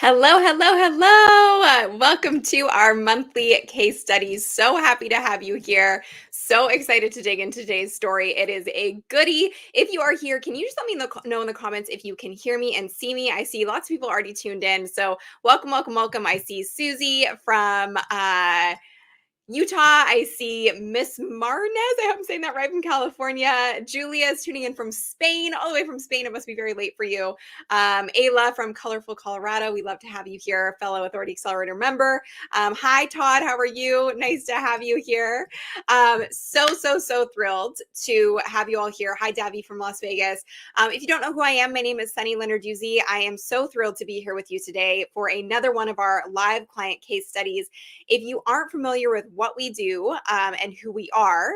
Hello, hello, hello. Welcome to our monthly case studies. So happy to have you here. So excited to dig into today's story. It is a goodie. If you are here, can you just let me know in the comments if you can hear me and see me? I see lots of people already tuned in. So welcome, welcome, welcome. I see Susie from Utah. I see Miss Marnez. I hope I'm saying that right, from California. Julia is tuning in from Spain, all the way from Spain. It must be very late for you. Ayla from colorful Colorado. We love to have you here, fellow Authority Accelerator member. Hi, Todd. How are you? Nice to have you here. So thrilled to have you all here. Hi, Davy from Las Vegas. If you don't know who I am, my name is Sunny Lenarduzzi. I am so thrilled to be here with you today for another one of our live client case studies. If you aren't familiar with what we do and who we are,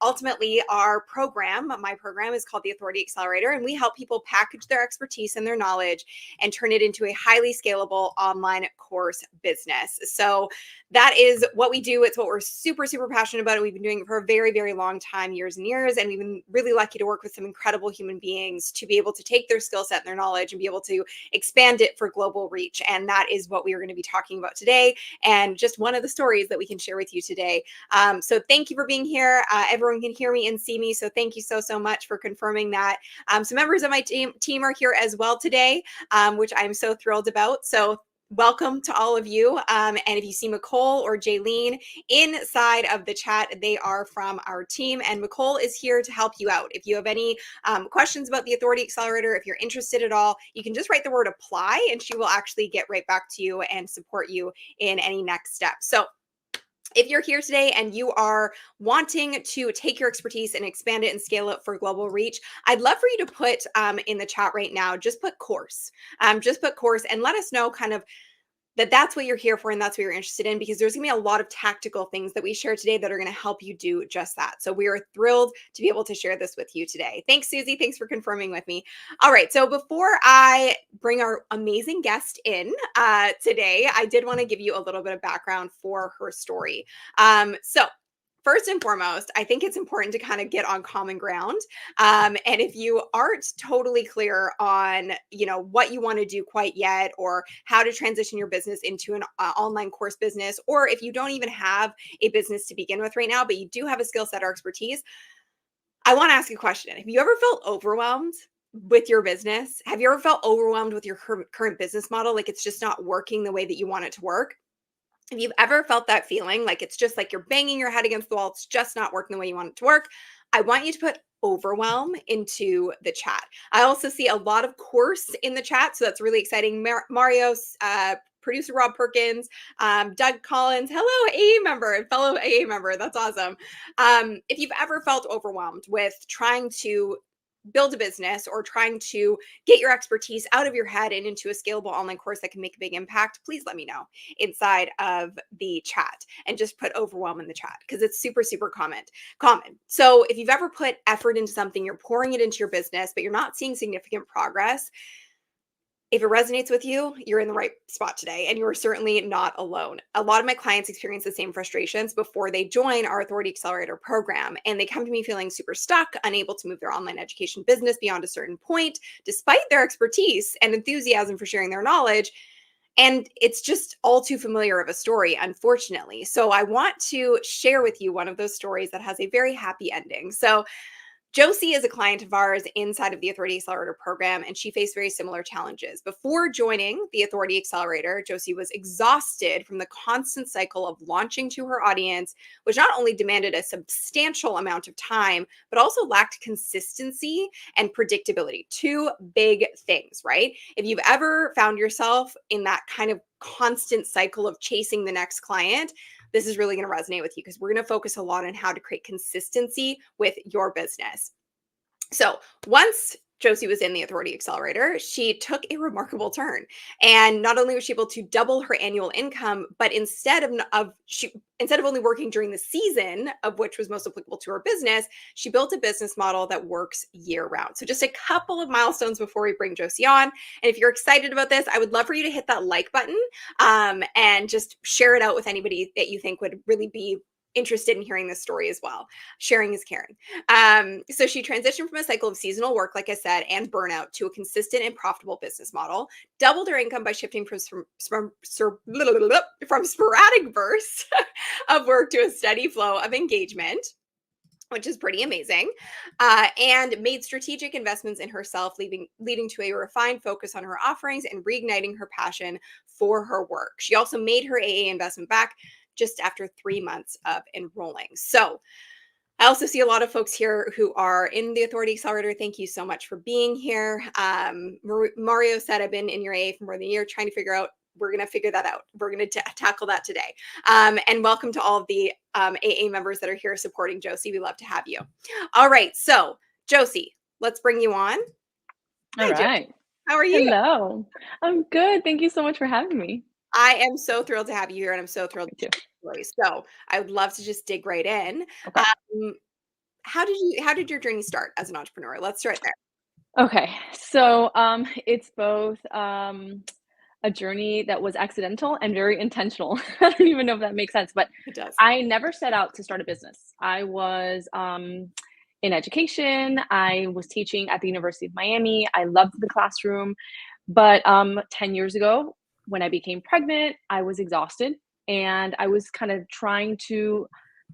ultimately our program, my program is called the Authority Accelerator, and we help people package their expertise and their knowledge and turn it into a highly scalable online course business. So that is what we do. It's what we're super, super passionate about. We've been doing it for a very, very long time, years and years. And we've been really lucky to work with some incredible human beings to be able to take their skill set and their knowledge and be able to expand it for global reach. And that is what we are going to be talking about today. And just one of the stories that we can share with you today. So thank you for being here. Everyone can hear me and see me. So thank you so much for confirming that. Some members of my team are here as well today, which I'm so thrilled about. So welcome to all of you. And if you see McCole or Jaylene inside of the chat, they are from our team. And McCole is here to help you out. If you have any questions about the Authority Accelerator, if you're interested at all, you can just write the word apply and she will actually get right back to you and support you in any next steps. So if you're here today and you are wanting to take your expertise and expand it and scale it for global reach, I'd love for you to put in the chat right now, just put course, and let us know kind of that's what you're here for and that's what you're interested in, because there's gonna be a lot of tactical things that we share today that are gonna help you do just that. So we are thrilled to be able to share this with you today. Thanks, Susie. Thanks for confirming with me. All right, so before I bring our amazing guest in today, I did wanna give you a little bit of background for her story. So first and foremost, I think it's important to kind of get on common ground. And if you aren't totally clear on, what you want to do quite yet, or how to transition your business into an online course business, or if you don't even have a business to begin with right now, but you do have a skill set or expertise, I want to ask you a question. Have you ever felt overwhelmed with your business? Have you ever felt overwhelmed with your current business model? Like it's just not working the way that you want it to work? If you've ever felt that feeling, like it's just like you're banging your head against the wall, it's just not working the way you want it to work, I want you to put overwhelm into the chat. I also see a lot of course in the chat, so that's really exciting. Mario's producer Rob Perkins, Doug Collins, hello AA member, fellow AA member, that's awesome. If you've ever felt overwhelmed with trying to build a business or trying to get your expertise out of your head and into a scalable online course that can make a big impact, please let me know inside of the chat and just put overwhelm in the chat because it's super common. So if you've ever put effort into something, you're pouring it into your business, but you're not seeing significant progress, if it resonates with you, you're in the right spot today, and you are certainly not alone. A lot of my clients experience the same frustrations before they join our Authority Accelerator program, and they come to me feeling super stuck, unable to move their online education business beyond a certain point, despite their expertise and enthusiasm for sharing their knowledge. And it's just all too familiar of a story, unfortunately. So I want to share with you one of those stories that has a very happy ending. So Josie is a client of ours inside of the Authority Accelerator program, and she faced very similar challenges. Before joining the Authority Accelerator, Josie was exhausted from the constant cycle of launching to her audience, which not only demanded a substantial amount of time, but also lacked consistency and predictability. Two big things, right? If you've ever found yourself in that kind of constant cycle of chasing the next client, this is really going to resonate with you because we're going to focus a lot on how to create consistency with your business. So once Josie was in the Authority Accelerator, she took a remarkable turn. And not only was she able to double her annual income, but instead of only working during the season of which was most applicable to her business, she built a business model that works year round. So just a couple of milestones before we bring Josie on. And if you're excited about this, I would love for you to hit that like button and just share it out with anybody that you think would really be interested in hearing this story as well. Sharing is caring. So she transitioned from a cycle of seasonal work, like I said, and burnout to a consistent and profitable business model, doubled her income by shifting from sporadic bursts of work to a steady flow of engagement, which is pretty amazing, and made strategic investments in herself, leading to a refined focus on her offerings and reigniting her passion for her work. She also made her AA investment back just after 3 months of enrolling. So I also see a lot of folks here who are in the Authority Accelerator. Thank you so much for being here. Mario said, I've been in your AA for more than a year trying to figure out. We're going to figure that out. We're going to tackle that today. And welcome to all of the AA members that are here supporting Josie. We love to have you. All right. So, Josie, let's bring you on. All Hi, Josie. right. How are you? Hello. I'm good. Thank you so much for having me. I am so thrilled to have you here, and I'm so thrilled Me to too. share your story. So, I would love to just dig right in. Okay. Um, how did your journey start as an entrepreneur? Let's start there. Okay. So, it's both a journey that was accidental and very intentional. I don't even know if that makes sense, but It does. I never set out to start a business. I was in education. I was teaching at the University of Miami. I loved the classroom, but 10 years ago, when I became pregnant, I was exhausted and I was kind of trying to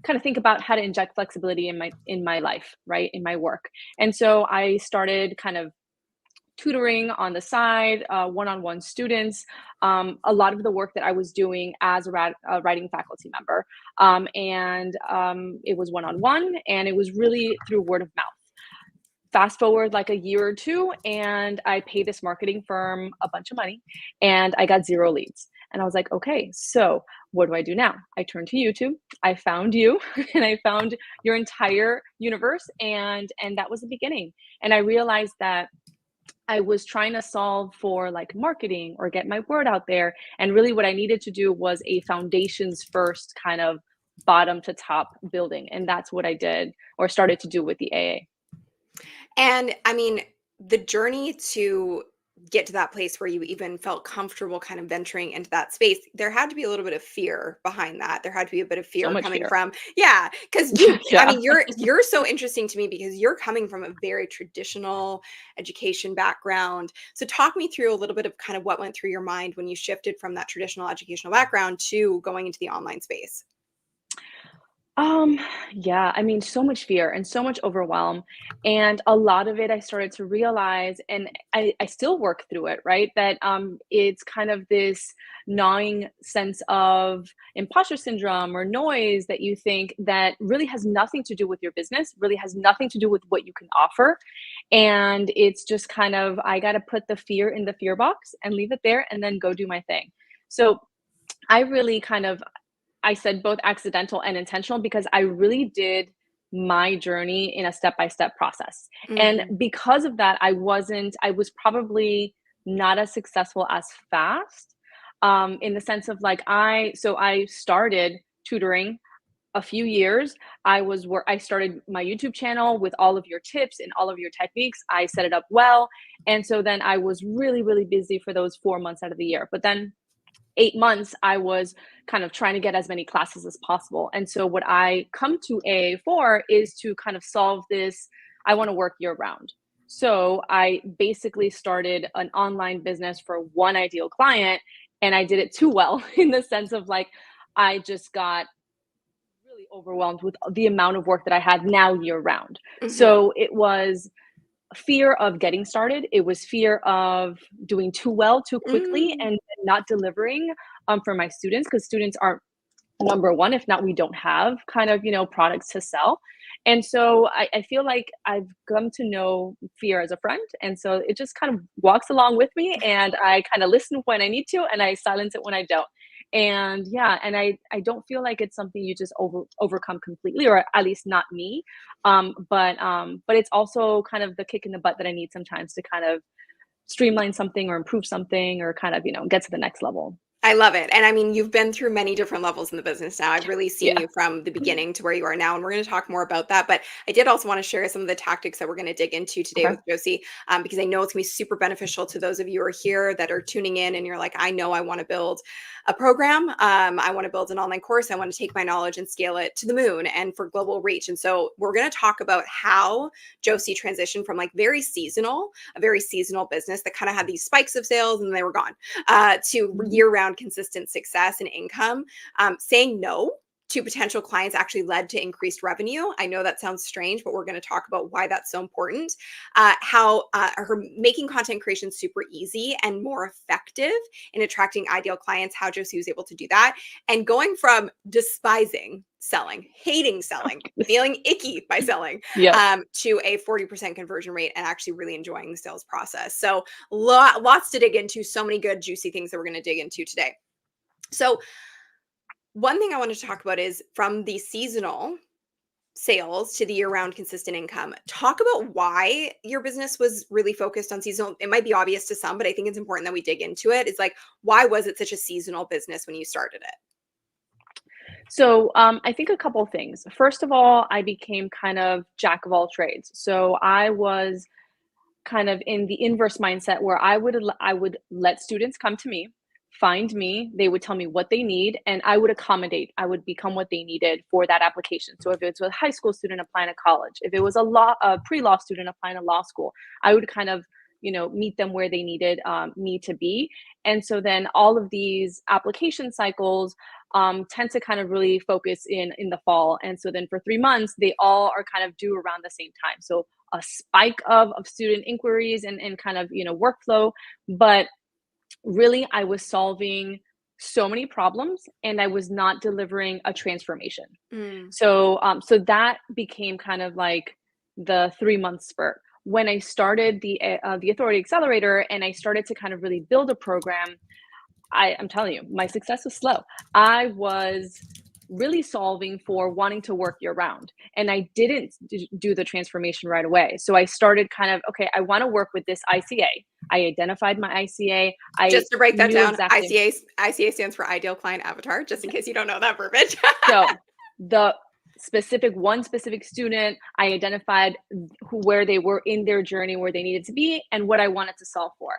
kind of think about how to inject flexibility in my life, right? In my work. And so I started kind of tutoring on the side, one-on-one students, a lot of the work that I was doing as a writing faculty member. And it was one-on-one and it was really through word of mouth. Fast forward like a year or two, and I paid this marketing firm a bunch of money and I got zero leads. And I was like, okay, so what do I do now? I turned to YouTube. I found you and I found your entire universe, and that was the beginning. And I realized that I was trying to solve for like marketing or get my word out there. And really, what I needed to do was a foundations first kind of bottom to top building. And that's what I did or started to do with the AA. And I mean, the journey to get to that place where you even felt comfortable kind of venturing into that space, there had to be a little bit of fear behind that. There had to be a bit of So fear much coming fear. from, yeah, because I Yeah. mean, you're so interesting to me because you're coming from a very traditional education background. So talk me through a little bit of kind of what went through your mind when you shifted from that traditional educational background to going into the online space. Um, yeah, I mean, so much fear and so much overwhelm. And a lot of it I started to realize, and I still work through it, right? That it's kind of this gnawing sense of imposter syndrome or noise that you think that really has nothing to do with your business, really has nothing to do with what you can offer. And it's just kind of, I got to put the fear in the fear box and leave it there and then go do my thing. So I really kind of I said both accidental and intentional because I really did my journey in a step-by-step process. And Mhm. because of that, I was probably not as successful as fast, in the sense of like so I started tutoring a few years. I started my YouTube channel with all of your tips and all of your techniques. I set it up well. And so then I was really, really busy for those 4 months out of the year. But then 8 months, I was kind of trying to get as many classes as possible. And so, what I come to AA for is to kind of solve this. I want to work year round. So, I basically started an online business for one ideal client, and I did it too well in the sense of like, I just got really overwhelmed with the amount of work that I had now year round. Mhm. So, it was fear of getting started. It was fear of doing too well too quickly Mm. and not delivering for my students because students are number one. If not, we don't have kind of products to sell. And so I feel like I've come to know fear as a friend. And so it just kind of walks along with me and I kind of listen when I need to and I silence it when I don't. And yeah, and I don't feel like it's something you just overcome completely, or at least not me. But it's also kind of the kick in the butt that I need sometimes to kind of streamline something or improve something or kind of, get to the next level. I love it. And I mean, you've been through many different levels in the business now. I've really seen Yeah. you from the beginning to where you are now. And we're going to talk more about that. But I did also want to share some of the tactics that we're going to dig into today Okay. with Josie, because I know it's going to be super beneficial to those of you who are here that are tuning in and you're like, I know I want to build a program. I want to build an online course. I want to take my knowledge and scale it to the moon and for global reach. And so we're going to talk about how Josie transitioned from like a very seasonal business that kind of had these spikes of sales and then they were gone to Mhm. year-round consistent success and income. Saying no to potential clients actually led to increased revenue. I know that sounds strange, but we're going to talk about why that's so important. How her making content creation super easy and more effective in attracting ideal clients, how Josie was able to do that. And going from despising selling, hating selling, feeling icky by selling, Yep. to a 40% conversion rate and actually really enjoying the sales process. So lots to dig into, so many good, juicy things that we're going to dig into today. So, one thing I wanted to talk about is from the seasonal sales to the year round consistent income. Talk about why your business was really focused on seasonal. It might be obvious to some, but I think it's important that we dig into it. It's like, why was it such a seasonal business when you started it? So I think a couple things. First of all, I became kind of jack of all trades. So I was kind of in the inverse mindset where I would let students come to me, find me, they would tell me what they need, and I would accommodate. I would become what they needed for that application. So if it's a high school student applying to college, if it was a pre-law student applying to law school, I would kind of meet them where they needed me to be. And so then all of these application cycles tend to kind of really focus in the fall. And so then for 3 months, they all are kind of due around the same time. So a spike of student inquiries and kind of workflow, but really I was solving so many problems and I was not delivering a transformation. Mm, So that became kind of like the 3 month spurt when I started the Authority Accelerator, and I started to kind of really build a program. I'm telling you, my success was slow. I was really solving for wanting to work year round, and I didn't do the transformation right away. So I started kind of, okay, I want to work with this ICA. I identified my ICA. I just to break that knew down, exactly. ICA stands for Ideal Client Avatar, just in case you don't know that verbiage. So the one specific student, I identified where they were in their journey, where they needed to be, and what I wanted to solve for.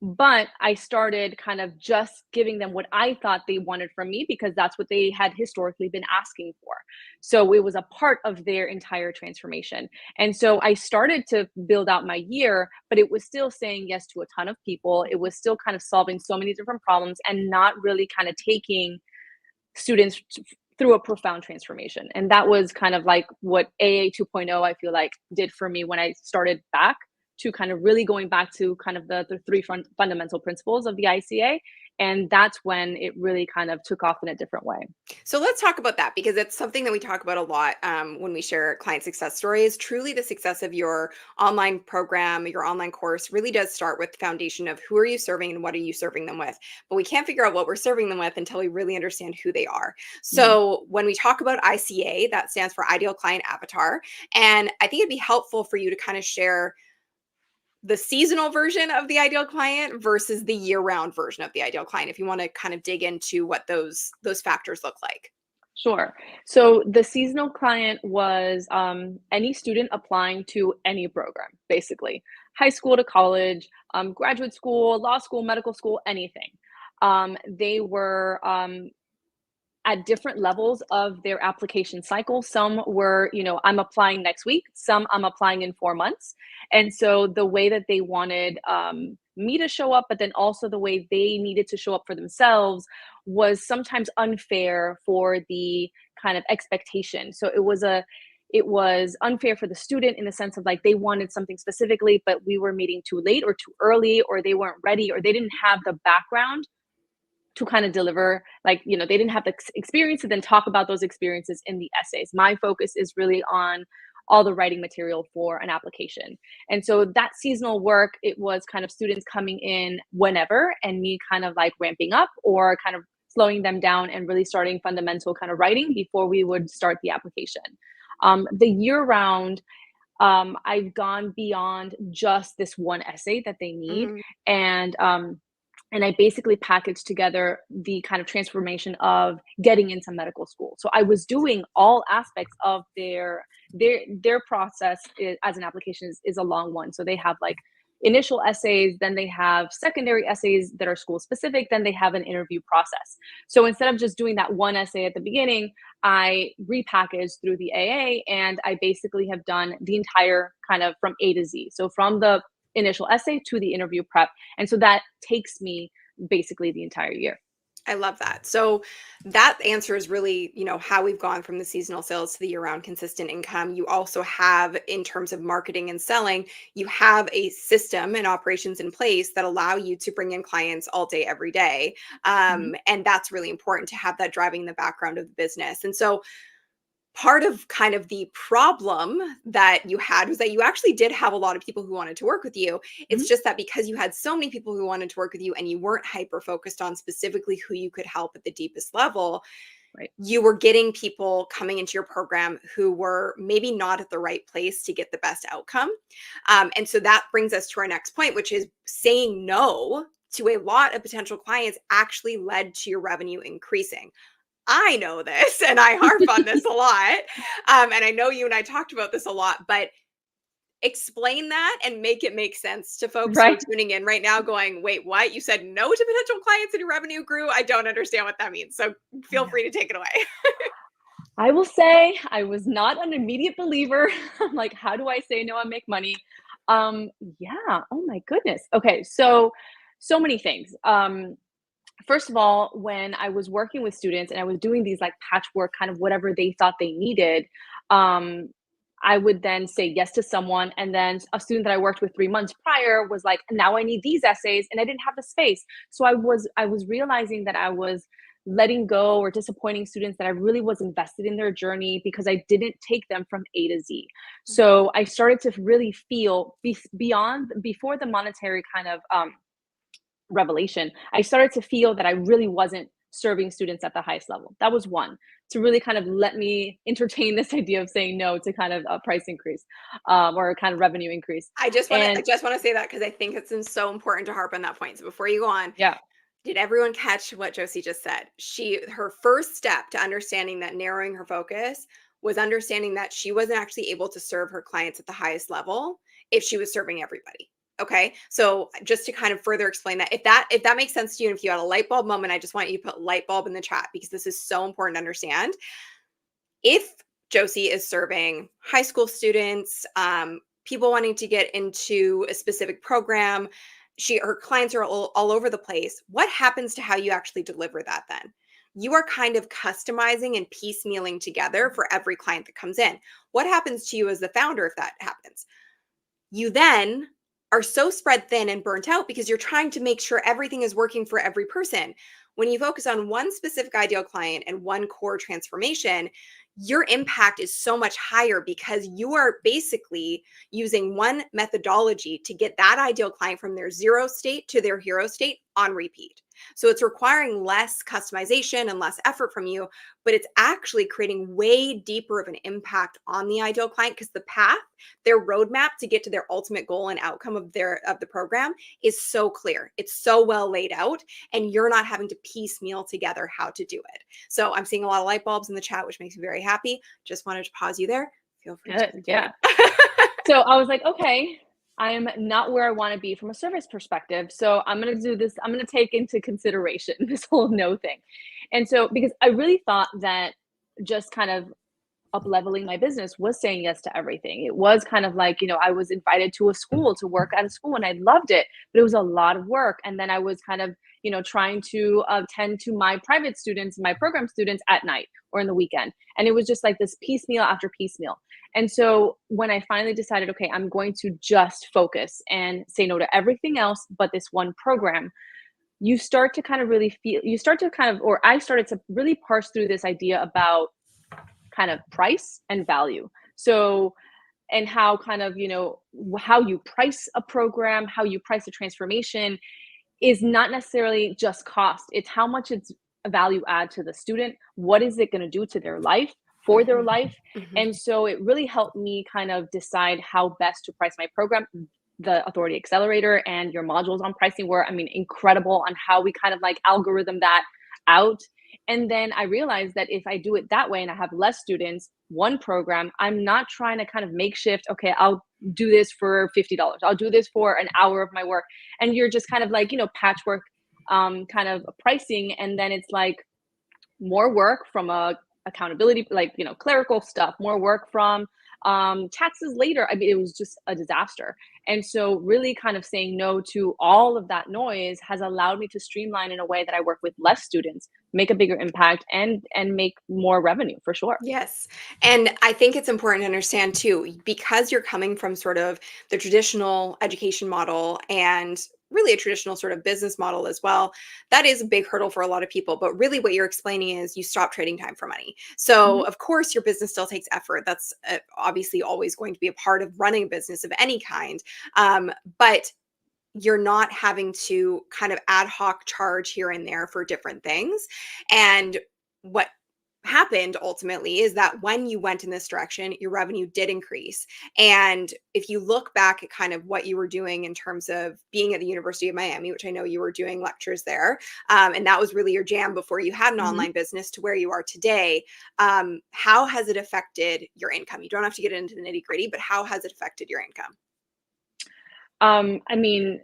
But I started kind of just giving them what I thought they wanted from me because that's what they had historically been asking for. So it was a part of their entire transformation. And so I started to build out my year, but it was still saying yes to a ton of people. It was still kind of solving so many different problems and not really kind of taking students through a profound transformation. And that was kind of like what AA 2.0, I feel like, did for me when I started back to kind of really going back to kind of the three fundamental principles of the ICA. And that's when it really kind of took off in a different way. So let's talk about that because it's something that we talk about a lot when we share client success stories. Truly, the success of your online program, your online course, really does start with the foundation of who are you serving and what are you serving them with. But we can't figure out what we're serving them with until we really understand who they are. Mhm. So when we talk about ICA, that stands for Ideal Client Avatar, and I think it'd be helpful for you to kind of share the seasonal version of the ideal client versus the year-round version of the ideal client if you want to kind of dig into what those factors look like. Sure. So the seasonal client was any student applying to any program, basically, high school to college, graduate school, law school, medical school, anything. They were at different levels of their application cycle. Some were, I'm applying next week. Some I'm applying in 4 months. And so the way that they wanted me to show up, but then also the way they needed to show up for themselves was sometimes unfair for the kind of expectation. So it was unfair for the student in the sense of like they wanted something specifically, but we were meeting too late or too early, or they weren't ready, or they didn't have the background to kind of deliver, like, they didn't have the experience to then talk about those experiences in the essays. My focus is really on all the writing material for an application. And so that seasonal work, it was kind of students coming in whenever and me kind of like ramping up or kind of slowing them down and really starting fundamental kind of writing before we would start the application. The year round, I've gone beyond just this one essay that they need. Mhm. And and I basically packaged together the kind of transformation of getting into medical school. So I was doing all aspects of their process as an application is a long one. So they have like initial essays, then they have secondary essays that are school specific, then they have an interview process. So instead of just doing that one essay at the beginning, I repackaged through the AA, and I basically have done the entire kind of from A to Z. So from the initial essay to the interview prep. And so that takes me basically the entire year. I love that. So that answer is really, how we've gone from the seasonal sales to the year-round consistent income. You also have, in terms of marketing and selling, you have a system and operations in place that allow you to bring in clients all day, every day. Mhm. And that's really important to have that driving the background of the business. And so part of kind of the problem that you had was that you actually did have a lot of people who wanted to work with you. It's Mhm. just that because you had so many people who wanted to work with you and you weren't hyper focused on specifically who you could help at the deepest level, Right. you were getting people coming into your program who were maybe not at the right place to get the best outcome. And so that brings us to our next point, which is saying no to a lot of potential clients actually led to your revenue increasing. I know this and I harp on this a lot. And I know you and I talked about this a lot, but explain that and make it make sense to folks who are Right. tuning in right now going, wait, what? You said no to potential clients and your revenue grew? I don't understand what that means. So I feel know. free to take it away. I will say I was not an immediate believer. I'm like, how do I say no and make money? Um, yeah. Oh my goodness. Okay. So many things. First of all, when I was working with students and I was doing these like patchwork, kind of whatever they thought they needed, um, I would then say yes to someone. And then a student that I worked with 3 months prior was like, now I need these essays, and I didn't have the space. So I was realizing that I was letting go or disappointing students that I really was invested in their journey because I didn't take them from A to Z. So I started to really feel beyond before the monetary kind of revelation, I started to feel that I really wasn't serving students at the highest level. That was one, to really kind of let me entertain this idea of saying no to kind of a price increase, or kind of revenue increase. I And just want to say that because I think it's so important to harp on that point. So before you go on, yeah, did everyone catch what Josie just said? Her first step to understanding that narrowing her focus was understanding that she wasn't actually able to serve her clients at the highest level if she was serving everybody. Okay. So just to kind of further explain that, if that makes sense to you, and if you had a light bulb moment, I just want you to put light bulb in the chat because this is so important to understand. If Josie is serving high school students, people wanting to get into a specific program, her clients are all over the place. What happens to how you actually deliver that then? You are kind of customizing and piecemealing together for every client that comes in. What happens to you as the founder if that happens? You then are so spread thin and burnt out because you're trying to make sure everything is working for every person. When you focus on one specific ideal client and one core transformation, your impact is so much higher because you are basically using one methodology to get that ideal client from their zero state to their hero state on repeat. So it's requiring less customization and less effort from you, but it's actually creating way deeper of an impact on the ideal client because the path, their roadmap to get to their ultimate goal and outcome of the program is so clear. It's so well laid out, and you're not having to piecemeal together how to do it. So I'm seeing a lot of light bulbs in the chat, which makes me very happy. Just wanted to pause you there. Feel free to good, continue. yeah. So I was like, okay, I am not where I want to be from a service perspective. So I'm going to do this. I'm going to take into consideration this whole no thing. And so, because I really thought that just kind of up leveling my business was saying yes to everything. It was kind of like, I was invited to a school to work at a school and I loved it, but it was a lot of work. And then I was kind of, trying to tend to my private students, my program students at night or in the weekend. And it was just like this piecemeal after piecemeal. And so when I finally decided, okay, I'm going to just focus and say no to everything else but this one program, you start to kind of really feel, you start to kind of, or I started to really parse through this idea about kind of price and value. So, and how kind of, how you price a program, how you price a transformation is not necessarily just cost. It's how much it's a value add to the student. What is it going to do to their life, for their Mhm, life? mhm. And so it really helped me kind of decide how best to price my program the Authority Accelerator and your modules on pricing were, I mean, incredible on how we kind of like algorithm that out. And then I realized that if I do it that way and I have less students, one program, I'm not trying to kind of makeshift, okay, I'll do this for $50. I'll do this for an hour of my work. And you're just kind of like, patchwork kind of pricing. And then it's like more work from a accountability, like, clerical stuff, more work from taxes later. I mean, it was just a disaster. And so really kind of saying no to all of that noise has allowed me to streamline in a way that I work with less students, make a bigger impact, and make more revenue for sure. Yes. And I think it's important to understand too, because you're coming from sort of the traditional education model and really a traditional sort of business model as well, that is a big hurdle for a lot of people. But really, what you're explaining is you stop trading time for money. So, Mhm. of course, your business still takes effort. That's obviously always going to be a part of running a business of any kind. But you're not having to kind of ad hoc charge here and there for different things. And what happened ultimately is that when you went in this direction, your revenue did increase. And if you look back at kind of what you were doing in terms of being at the University of Miami, which I know you were doing lectures there, and that was really your jam before you had an Mhm. online business to where you are today, how has it affected your income? You don't have to get into the nitty gritty, but how has it affected your income? I mean,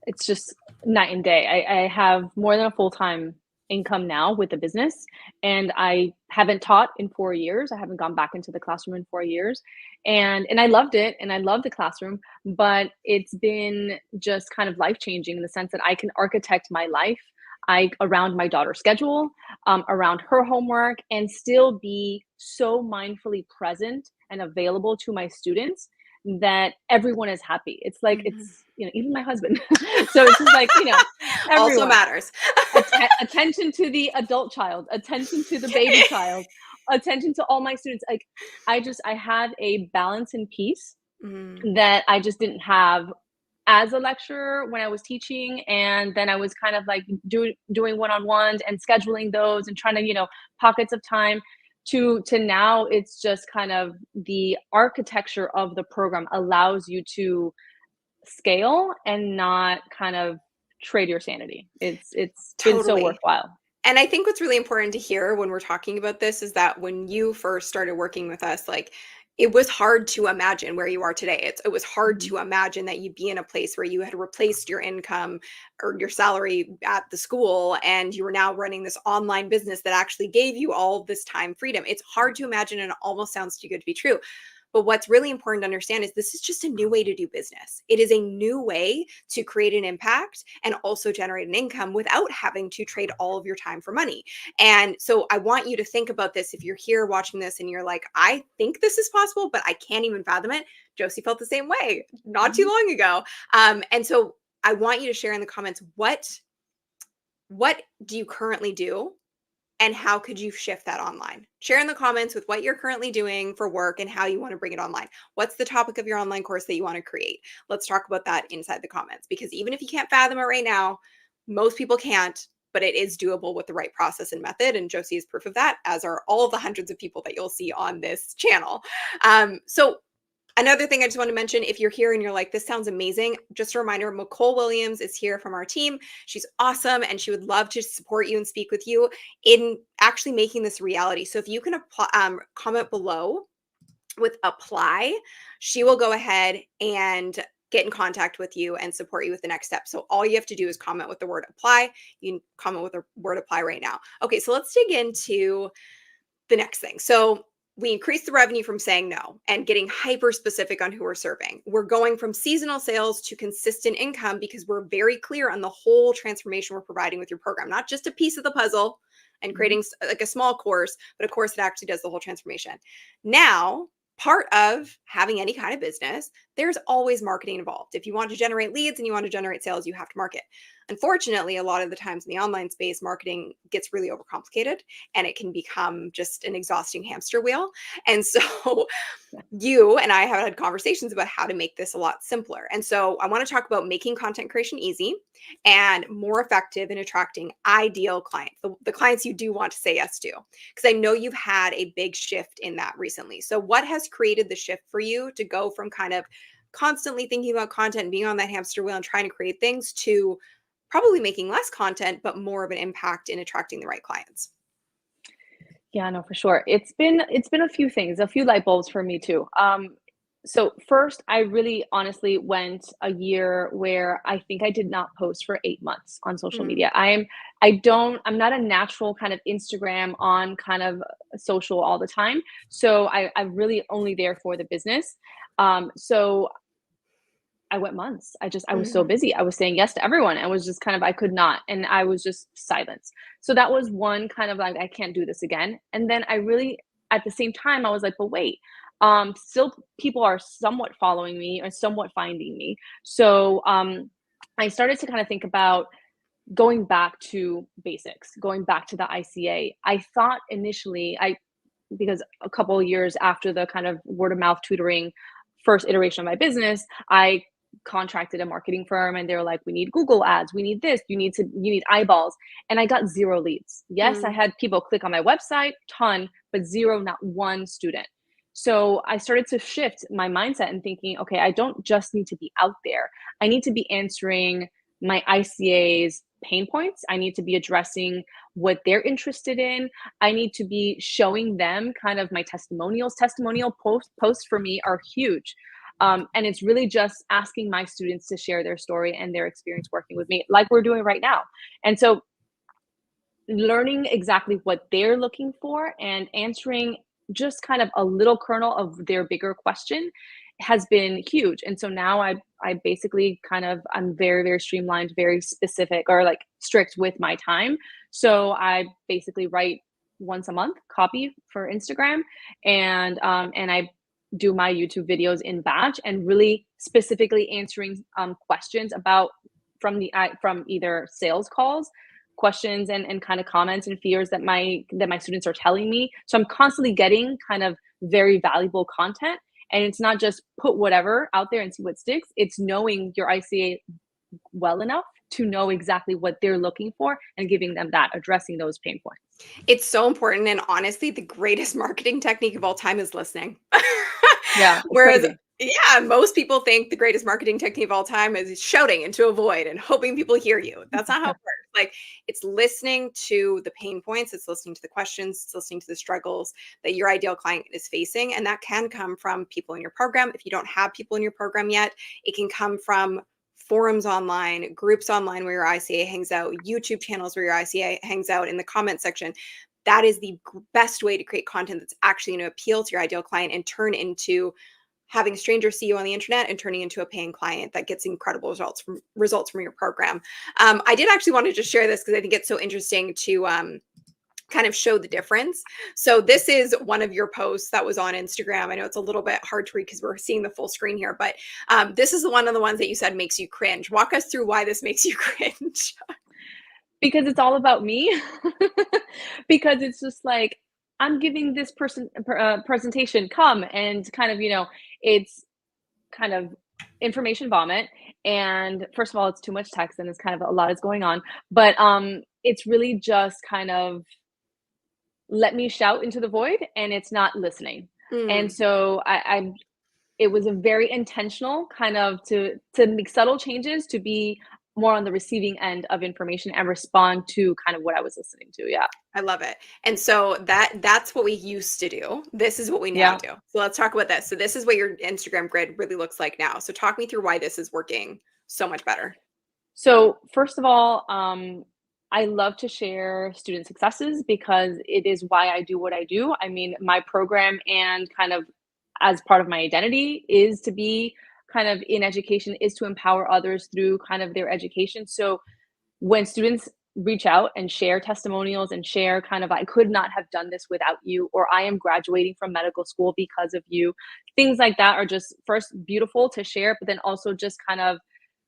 it's just night and day. I have more than a full-time income now with the business, and I haven't taught in 4 years. I haven't gone back into the classroom in 4 years, and I loved it, and I love the classroom, but it's been just kind of life-changing in the sense that I can architect my life, around my daughter's schedule, around her homework, and still be so mindfully present and available to my students that everyone is happy. It's like Mhm. it's, even my husband. So it's just like, Also everyone. matters. Attention to the adult child, attention to the baby child, attention to all my students. Like I had a balance and peace Mm, that I just didn't have as a lecturer when I was teaching, and then I was kind of like doing one-on-ones and scheduling those and trying to, pockets of time to now it's just kind of the architecture of the program allows you to scale and not kind of trade your sanity. It's been so totally. worthwhile. And I think what's really important to hear when we're talking about this is that when you first started working with us, like it was hard to imagine where you are today. It was hard Mhm. to imagine that you'd be in a place where you had replaced your income or your salary at the school and you were now running this online business that actually gave you all of this time freedom. It's hard to imagine and it almost sounds too good to be true. But what's really important to understand is this is just a new way to do business. It is a new way to create an impact and also generate an income without having to trade all of your time for money. And so I want you to think about this if you're here watching this and you're like, I think this is possible, but I can't even fathom it. Josie felt the same way not too Mhm. long ago. And so I want you to share in the comments what do you currently do and how could you shift that online? Share in the comments with what you're currently doing for work and how you want to bring it online. What's the topic of your online course that you want to create? Let's talk about that inside the comments because even if you can't fathom it right now, most people can't, but it is doable with the right process and method. And Josie is proof of that, as are all of the hundreds of people that you'll see on this channel. So another thing I just want to mention, if you're here and you're like, this sounds amazing, just a reminder, Nicole Williams is here from our team. She's awesome and she would love to support you and speak with you in actually making this a reality. So if you can apply, comment below with apply, she will go ahead and get in contact with you and support you with the next step. So all you have to do is comment with the word apply. You can comment with the word apply right now. Okay, so let's dig into the next thing. So we increase the revenue from saying no and getting hyper specific on who we're serving. We're going from seasonal sales to consistent income because we're very clear on the whole transformation we're providing with your program, not just a piece of the puzzle and Mhm. creating like a small course, but a course that actually does the whole transformation. Now, part of having any kind of business, there's always marketing involved. If you want to generate leads and you want to generate sales, you have to market. Unfortunately, a lot of the times in the online space, marketing gets really overcomplicated and it can become just an exhausting hamster wheel. And so Yeah. you and I have had conversations about how to make this a lot simpler. And so I want to talk about making content creation easy and more effective in attracting ideal clients, the clients you do want to say yes to. Because I know you've had a big shift in that recently. So, what has created the shift for you to go from kind of constantly thinking about content, being on that hamster wheel and trying to create things, to probably making less content, but more of an impact in attracting the right clients? Yeah, no, for sure. It's been a few things, a few light bulbs for me too. So first, I really honestly went a year where I think I did not post for 8 months on social Mm, media. I'm not a natural kind of Instagram on kind of social all the time. So I'm really only there for the business. So I went months. I was so mhm, busy. I was saying yes to everyone. I was just kind of I could not, and I was just silence. So that was one kind of like I can't do this again. And then I really at the same time I was like, but wait, still people are somewhat following me or somewhat finding me. So I started to kind of think about going back to basics, going back to the ICA. I thought initially I because a couple of years after the kind of word of mouth tutoring first iteration of my business, I contracted a marketing firm and they were like, we need Google ads, we need this, you need eyeballs. And I got zero leads. Yes, I mm. had people click on my website, ton, but zero, not one student. So I started to shift my mindset and thinking, okay, I don't just need to be out there. I need to be answering my ICA's pain points. I need to be addressing what they're interested in. I need to be showing them kind of my testimonials. Testimonial posts for me are huge. And it's really just asking my students to share their story and their experience working with me, like we're doing right now. And so, learning exactly what they're looking for and answering just kind of a little kernel of their bigger question has been huge. And so now I basically kind of I'm very very streamlined, very specific or like strict with my time. So I basically write once a month copy for Instagram, and I do my YouTube videos in batch and really specifically answering questions about from either sales calls, questions and kind of comments and fears that my students are telling me. So I'm constantly getting kind of very valuable content, and it's not just put whatever out there and see what sticks. It's knowing your ICA well enough to know exactly what they're looking for and giving them that, addressing those pain points. It's so important, and honestly, the greatest marketing technique of all time is listening. Yeah, it's Whereas crazy. yeah, most people think the greatest marketing technique of all time is shouting into a void and hoping people hear you. That's not how it works. Like, it's listening to the pain points, it's listening to the questions, it's listening to the struggles that your ideal client is facing, and that can come from people in your program. If you don't have people in your program yet, it can come from forums online, groups online where your ICA hangs out, YouTube channels where your ICA hangs out, in the comment section. That is the best way to create content that's actually going to appeal to your ideal client and turn into having strangers see you on the internet and turning into a paying client that gets incredible results from your program. I did actually want to just share this because I think it's so interesting to kind of show the difference. So this is one of your posts that was on Instagram. I know it's a little bit hard to read because we're seeing the full screen here, but this is one of the ones that you said makes you cringe. Walk us through why this makes you cringe. Because it's all about me. Because it's just like I'm giving this person presentation, come and kind of it's kind of information vomit. And first of all, it's too much text and it's kind of a lot is going on. But it's really just kind of let me shout into the void and it's not listening. And Mm. so I it was a very intentional kind of to make subtle changes to be more on the receiving end of information and respond to kind of what I was listening to. Yeah. I love it. And so that's what we used to do. This is what we now Yeah. do. So let's talk about this. So this is what your Instagram grid really looks like now. So talk me through why this is working so much better. So, first of all, I love to share student successes because it is why I do what I do. I mean, my program and kind of as part of my identity is to be kind of in education, is to empower others through kind of their education. So, when students reach out and share testimonials and share kind of, I could not have done this without you, or I am graduating from medical school because of you, things like that are just first beautiful to share, but then also just kind of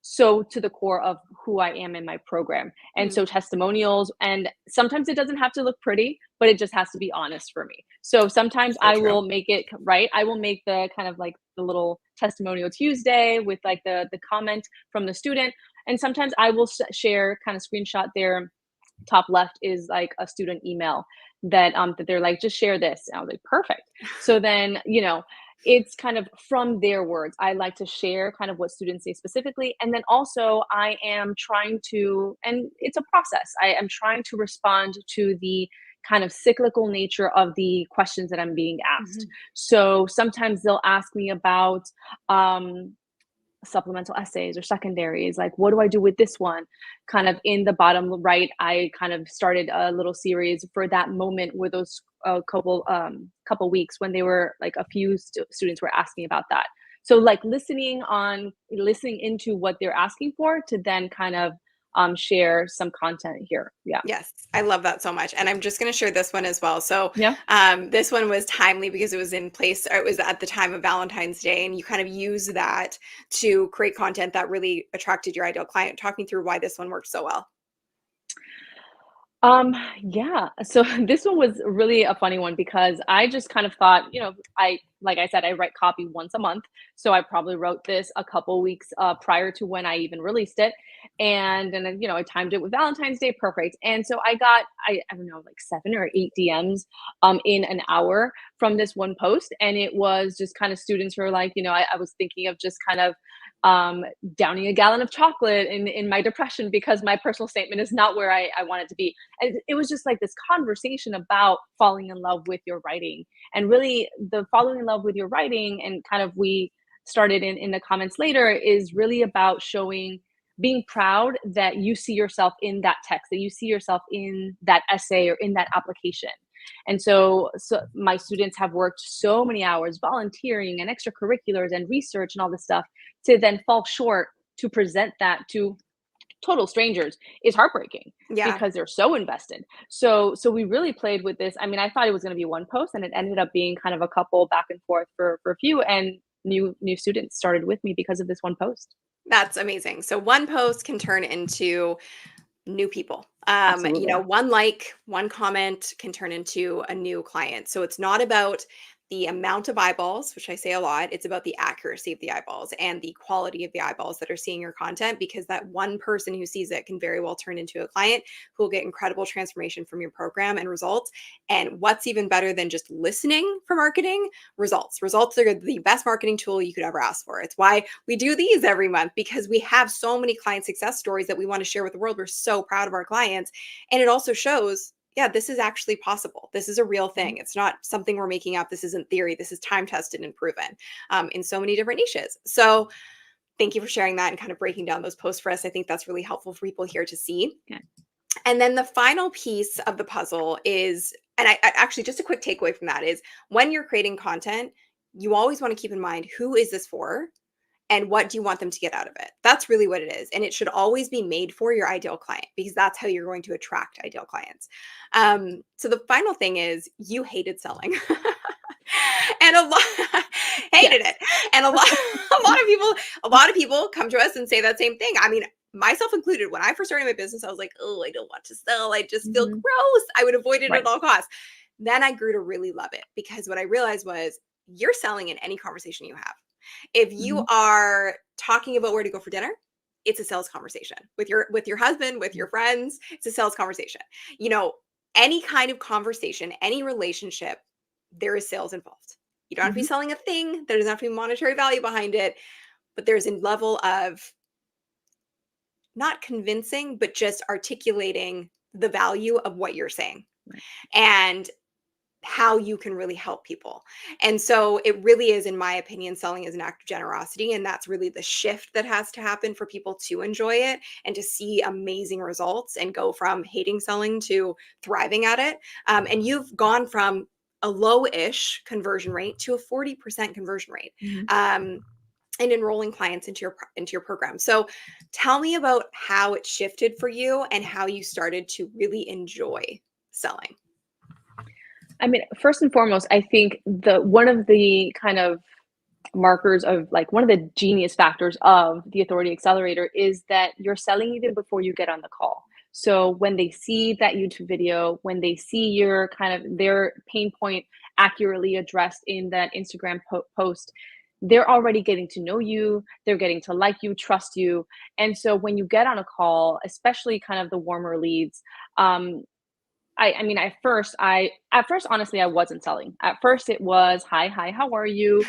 so to the core of who I am in my program. And Mm, so testimonials, and sometimes it doesn't have to look pretty, but it just has to be honest for me. So sometimes so I true. will make it right. I will make the kind of like the little testimonial Tuesday with like the comment from the student. And sometimes I will share kind of screenshot their top left is like a student email that they're like, just share this. And I was like, perfect. So then, it's kind of from their words. I like to share kind of what students say specifically. And then also, I am trying to, and it's a process, I am trying to respond to the kind of cyclical nature of the questions that I'm being asked. Mhm. So sometimes they'll ask me about, um, supplemental essays or secondaries, like what do I do with this one? Kind of in the bottom right, I kind of started a little series for that moment where those couple weeks when they were like a few students were asking about that. So like listening into what they're asking for to then kind of share some content here. Yeah. Yes, I love that so much. And I'm just going to share this one as well. So, Yeah. this one was timely because it was in place, or it was at the time of Valentine's Day, and you kind of use that to create content that really attracted your ideal client. Talk me through why this one worked so well. Yeah. So this one was really a funny one because I just kind of thought, like I said, I write copy once a month. So I probably wrote this a couple weeks prior to when I even released it. And then, I timed it with Valentine's Day, perfect. And so I got, I don't know, like 7 or 8 DMs in an hour from this one post. And it was just kind of students who were like, I was thinking of just kind of um, downing a gallon of chocolate in my depression because my personal statement is not where I want it to be. And it was just like this conversation about falling in love with your writing, and really the falling in love with your writing, and kind of we started in the comments later, is really about showing, being proud that you see yourself in that text, that you see yourself in that essay or in that application. And so my students have worked so many hours volunteering and extracurriculars and research and all this stuff to then fall short to present that to total strangers is heartbreaking Yeah. because they're so invested. So we really played with this. I mean, I thought it was going to be one post, and it ended up being kind of a couple back and forth for a few, and new students started with me because of this one post. That's amazing. So one post can turn into new people. Absolutely. One like, one comment can turn into a new client. So it's not about the amount of eyeballs, which I say a lot. It's about the accuracy of the eyeballs and the quality of the eyeballs that are seeing your content, because that one person who sees it can very well turn into a client who will get incredible transformation from your program and results. And what's even better than just listening for marketing? Results. Results are the best marketing tool you could ever ask for. It's why we do these every month, because we have so many client success stories that we want to share with the world. We're so proud of our clients. And it also shows, yeah, this is actually possible. This is a real thing. It's not something we're making up. This isn't theory. This is time tested and proven in so many different niches. So thank you for sharing that and kind of breaking down those posts for us. I think that's really helpful for people here to see. Yeah. And then the final piece of the puzzle is, and I actually, just a quick takeaway from that is, when you're creating content, you always want to keep in mind, who is this for? And what do you want them to get out of it? That's really what it is. And it should always be made for your ideal client, because that's how you're going to attract ideal clients. So the final thing is, you hated selling. And a lot hated Yes. it. And a lot a lot of people come to us and say that same thing. I mean, myself included, when I first started my business, I was like, oh, I don't want to sell. I just feel Mhm. gross. I would avoid it at Right. all costs. Then I grew to really love it, because what I realized was, you're selling in any conversation you have. If you Mhm. are talking about where to go for dinner, it's a sales conversation with your husband, with your friends. It's a sales conversation. You know, any kind of conversation, any relationship, there is sales involved. You don't have to be Mhm. selling a thing. There doesn't have to be monetary value behind it, but there's a level of not convincing, but just articulating the value of what you're saying. Right. And how you can really help people. And so it really is, in my opinion, selling is an act of generosity. And that's really the shift that has to happen for people to enjoy it and to see amazing results and go from hating selling to thriving at it. And you've gone from a low-ish conversion rate to a 40% conversion rate. Mhm. Um, and enrolling clients into your program. So tell me about how it shifted for you and how you started to really enjoy selling. I mean, first and foremost, I think the one of the kind of markers of, like, one of the genius factors of the Authority Accelerator is that you're selling even before you get on the call. So when they see that YouTube video, when they see your kind of their pain point accurately addressed in that Instagram post, they're already getting to know you, they're getting to like you, trust you. And so when you get on a call, especially kind of the warmer leads, um, I mean, at first, honestly, I wasn't selling. At first, it was, "Hi, hi, how are you?"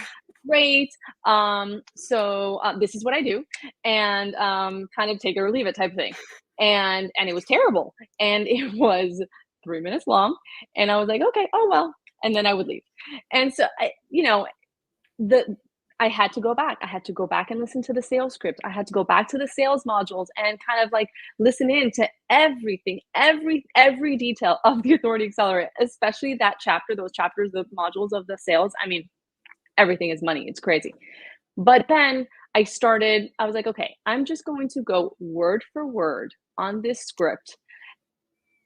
great. This is what I do, and kind of take it or leave it type of thing. And it was terrible, and it was 3 minutes long, and I was like, okay, oh well, and then I would leave. And so the I had to go back. I had to go back and listen to the sales script. I had to go back to the sales modules and kind of like listen in to everything, every detail of the Authority Accelerator, especially that chapter, those chapters, the modules of the sales. I mean, everything is money. It's crazy. But then I was like, okay, I'm just going to go word for word on this script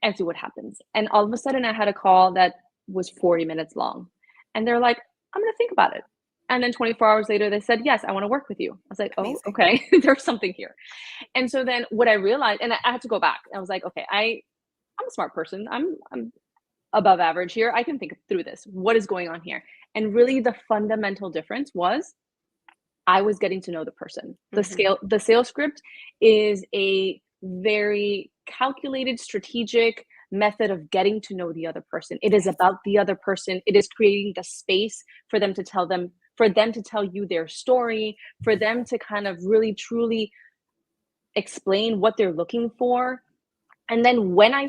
and see what happens. And all of a sudden, I had a call that was 40 minutes long. And they're like, I'm going to think about it. And then 24 hours later, they said, yes, I want to work with you. I was like, oh, Amazing. okay, there's something here. And so then what I realized, and I had to go back. I was like, okay, I'm a smart person. I'm above average here. I can think through this. What is going on here? And really the fundamental difference was I was getting to know the person. Mhm. The sales script is a very calculated, strategic method of getting to know the other person. It is Yes. about the other person. It is creating the space for them to tell you their story, for them to kind of really truly explain what they're looking for. And then when I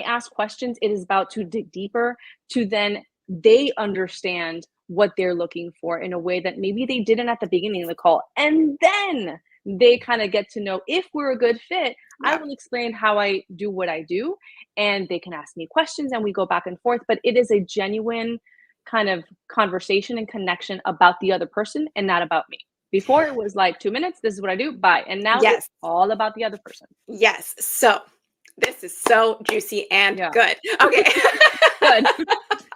ask questions, it is about to dig deeper to then they understand what they're looking for in a way that maybe they didn't at the beginning of the call. And then they kind of get to know if we're a good fit. I Yep. will explain how I do what I do, and they can ask me questions and we go back and forth. But it is a genuine kind of conversation and connection about the other person and not about me. Before it was like 2 minutes, this is what I do, bye. And now it's Yes. all about the other person. Yes. So this is so juicy and Yeah. good. Okay. Good.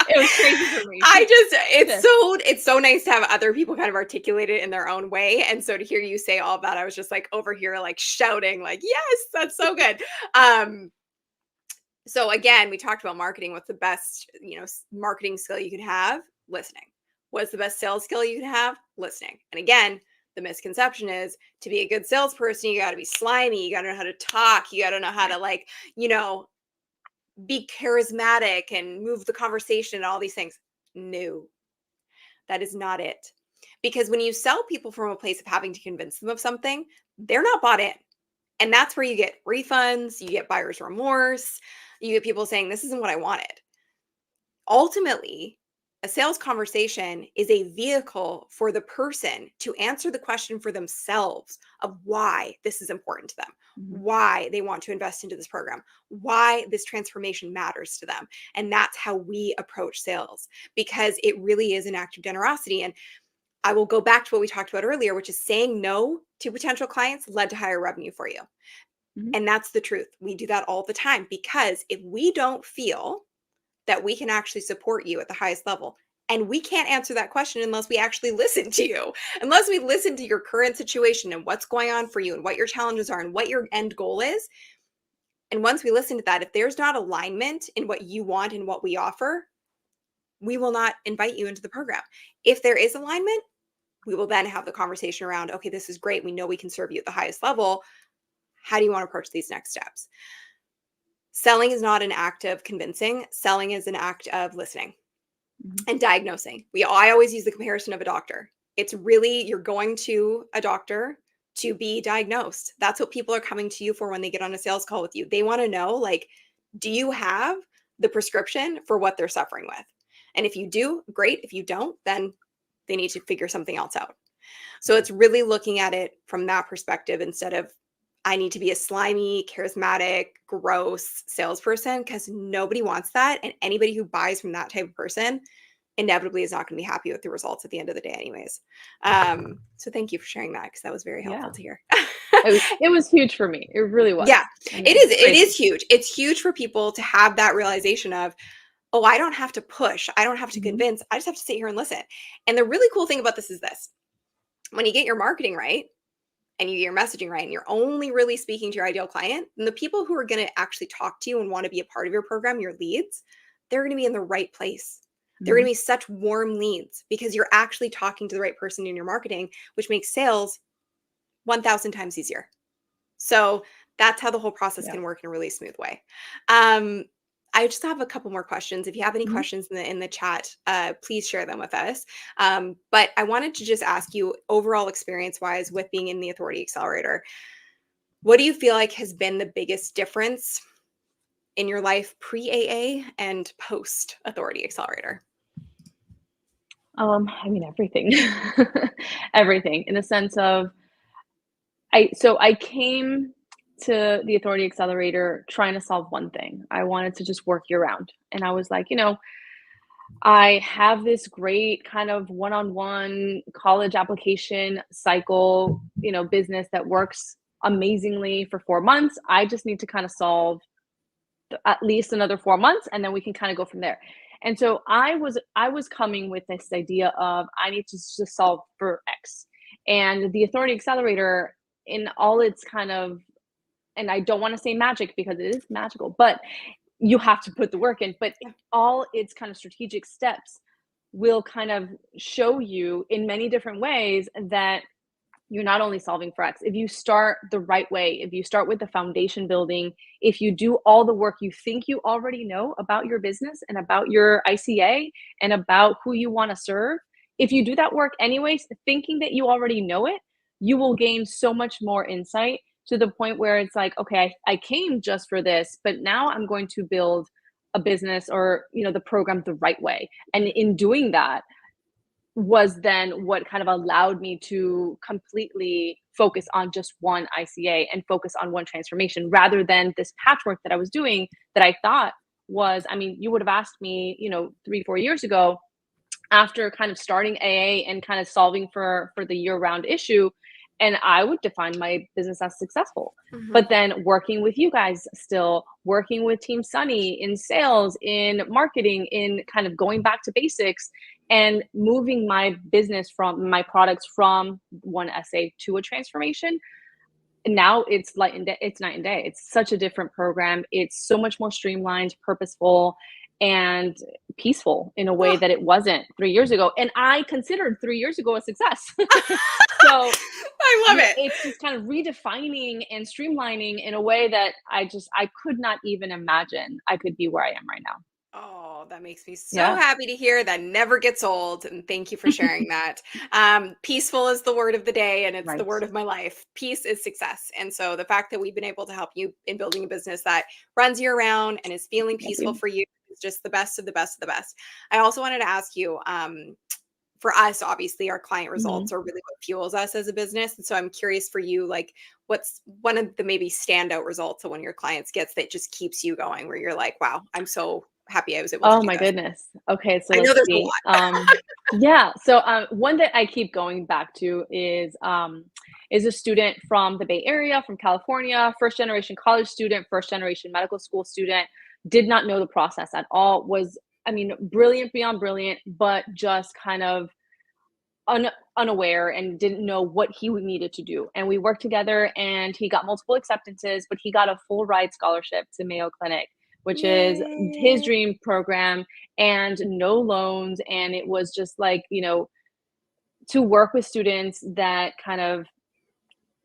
It was crazy for me. I just Shift. it's so nice to have other people kind of articulate it in their own way. And so to hear you say all of that, I was just like over here like shouting, like, yes, that's so good. Um, so again, we talked about marketing. What's the best, marketing skill you can have? Listening. What's the best sales skill you can have? Listening. And again, the misconception is to be a good salesperson, you got to be slimy. You got to know how to talk. You got to know how to you know, be charismatic and move the conversation and all these things. No, that is not it. Because when you sell people from a place of having to convince them of something, they're not bought in. And that's where you get refunds, you get buyer's remorse, you get people saying, this isn't what I wanted. Ultimately, a sales conversation is a vehicle for the person to answer the question for themselves of why this is important to them, Mhm. why they want to invest into this program, why this transformation matters to them. And that's how we approach sales because it really is an act of generosity. And I will go back to what we talked about earlier, which is saying no to potential clients led to higher revenue for you. Mhm. And that's the truth. We do that all the time because if we don't feel that we can actually support you at the highest level, and we can't answer that question unless we actually listen to you, unless we listen to your current situation and what's going on for you and what your challenges are and what your end goal is. And once we listen to that, if there's not alignment in what you want and what we offer, we will not invite you into the program. If there is alignment, we will then have the conversation around, okay, this is great. We know we can serve you at the highest level. How do you want to approach these next steps? Selling is not an act of convincing. Selling is an act of listening Mhm. and diagnosing. I always use the comparison of a doctor. It's really you're going to a doctor to be diagnosed. That's what people are coming to you for when they get on a sales call with you. They want to know like do you have the prescription for what they're suffering with? And if you do, great. If you don't, then they need to figure something else out. So it's really looking at it from that perspective instead of I need to be a slimy, charismatic, gross salesperson because nobody wants that. And anybody who buys from that type of person inevitably is not going to be happy with the results at the end of the day, anyways. So thank you for sharing that because that was very helpful Yeah. to hear. It was huge for me. It really was. Yeah, I it mean, is. It crazy. is huge. It's huge for people to have that realization of, oh, I don't have to push. I don't have to Mhm. convince. I just have to sit here and listen. And the really cool thing about this is this when you get your marketing right, and you get your messaging right and you're only really speaking to your ideal client, then the people who are going to actually talk to you and want to be a part of your program, your leads, they're going to be in the right place. They're going Mhm. to be such warm leads because you're actually talking to the right person in your marketing, which makes sales 1,000 times easier. So that's how the whole process Yeah. can work in a really smooth way. Um, I just have a couple more questions. If you have any Mhm. questions in the chat, please share them with us. But I wanted to just ask you, overall experience wise, with being in the Authority Accelerator, what do you feel like has been the biggest difference in your life pre AA and post Authority Accelerator? I mean everything. Everything in the sense of I came to the Authority Accelerator trying to solve one thing. I wanted to just work year round. And I was like, I have this great kind of one-on-one college application cycle, business that works amazingly for 4 months. I just need to kind of solve at least another 4 months, and then we can kind of go from there. And so I was coming with this idea of I need to just solve for X. And the Authority Accelerator in all its kind of, and I don't want to say magic because it is magical, but you have to put the work in, but Yeah. all its kind of strategic steps will kind of show you in many different ways that you're not only solving for X. If you start the right way, if you start with the foundation building, if you do all the work you think you already know about your business and about your ICA and about who you want to serve, if you do that work anyways, thinking that you already know it, you will gain so much more insight to the point where it's like, okay, I came just for this, but now I'm going to build a business or the program the right way. And in doing that, was then what kind of allowed me to completely focus on just one ICA and focus on one transformation rather than this patchwork that I was doing that I thought was, I mean, you would have asked me, 3, 4 years ago, after kind of starting AA and kind of solving for the year-round issue, and I would define my business as successful. Mhm. But then working with you guys still, working with Team Sunny in sales, in marketing, in kind of going back to basics and moving my business from my products from one essay to a transformation. And now it's like it's night and day. It's such a different program. It's so much more streamlined, purposeful, and peaceful in a way Oh, that it wasn't 3 years ago. And I considered 3 years ago a success. So I love it. it's just kind of redefining and streamlining in a way that I could not even imagine I could be where I am right now. Oh, that makes me so Yeah. happy to hear. That never gets old. And thank you for sharing that. Peaceful is the word of the day, and it's the Right. word of my life. Peace is success. And so the fact that we've been able to help you in building a business that runs year round and is feeling Thank peaceful you. for you is just the best of the best of the best. I also wanted to ask you, for us, obviously, our client Mhm. results are really what fuels us as a business. And so I'm curious for you, like, what's one of the maybe standout results that one of your clients gets that just keeps you going, where you're like, wow, I'm so happy I was able to Oh do my this. goodness. Okay, so I know let's there's a see. lot. Yeah, so one that I keep going back to is a student from the Bay Area, from California, first generation college student, first generation medical school student, did not know the process at all, was, I mean, brilliant beyond brilliant, but just kind of unaware and didn't know what he needed to do. And we worked together and he got multiple acceptances, but he got a full ride scholarship to Mayo Clinic, which is his Yay. dream program, and no loans. And it was just like, to work with students that kind of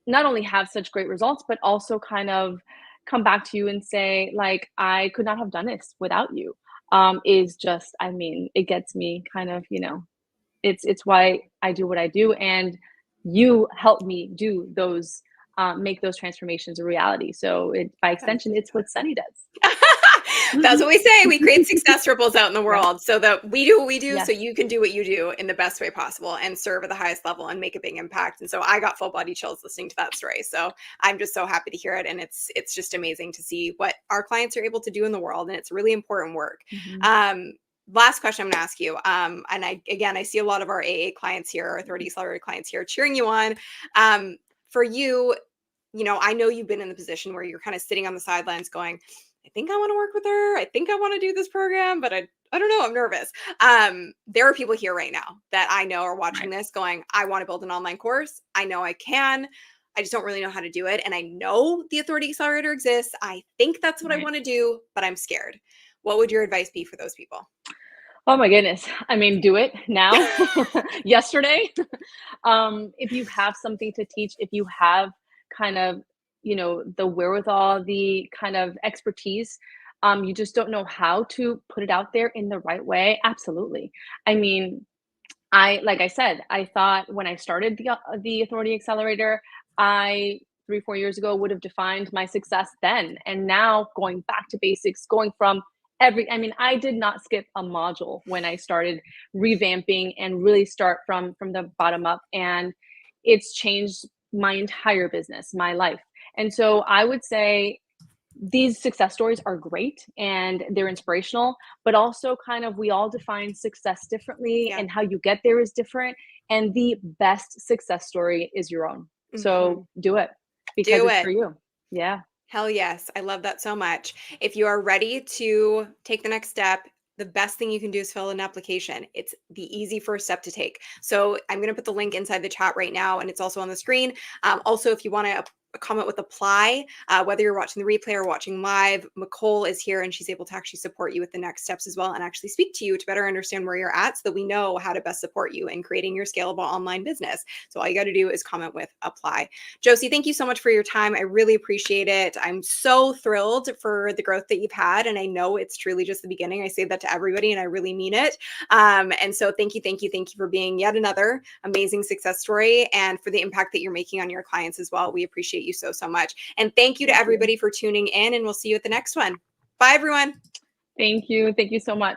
not only have such great results, but also kind of come back to you and say, like, I could not have done this without you. Is just, I mean, it gets me kind of, it's why I do what I do, and you help me do those, make those transformations a reality. So by That's extension, it's what fantastic. Sunny does. That's what we say. We create success ripples out in the Right? world so that we do what we do so Yes. you can do what you do in the best way possible and serve at the highest level and make a big impact. And so I got full body chills listening to that story. So I'm just so happy to hear it. And it's just amazing to see what our clients are able to do in the world. And it's really important work. Mhm. Um, Last question I'm going to ask you. And I see a lot of our AA clients here, our 30 accelerator clients here cheering you on. For you, I know you've been in the position where you're kind of sitting on the sidelines going, I think I want to work with her. I think I want to do this program, but I don't know. I'm nervous. There are people here right now that I know are watching Right. this going, I want to build an online course. I know I can. I just don't really know how to do it. And I know the Authority Accelerator exists. I think that's what I Right. want to do, but I'm scared. What would your advice be for those people? Oh my goodness. I mean, do it now, yesterday. If you have something to teach, if you have kind of, the wherewithal, the kind of expertise, You just don't know how to put it out there in the right way. Absolutely. I mean, like I said, I thought when I started the Authority Accelerator, I 3, 4 years ago would have defined my success then. And now going back to basics, going from I mean, I did not skip a module when I started revamping and really start from the bottom up. And it's changed my entire business, my life. And so I would say these success stories are great and they're inspirational, but also kind of we all define success differently Yeah. and how you get there is different. And the best success story is your own. Mhm. So do it because Do it's for it. you. Yeah. Hell yes. I love that so much. If you are ready to take the next step, the best thing you can do is fill out an application. It's the easy first step to take. So I'm going to put the link inside the chat right now, and it's also on the screen. Also, if you want to comment with apply, whether you're watching the replay or watching live, Nicole is here and she's able to actually support you with the next steps as well and actually speak to you to better understand where you're at so that we know how to best support you in creating your scalable online business. So all you got to do is comment with apply. Josie, thank you so much for your time. I really appreciate it. I'm so thrilled for the growth that you've had. And I know it's truly just the beginning. I say that to everybody and I really mean it. And so thank you for being yet another amazing success story and for the impact that you're making on your clients as well. We appreciate you so much. And thank you to everybody for tuning in, and we'll see you at the next one. Bye, everyone. Thank you. Thank you so much.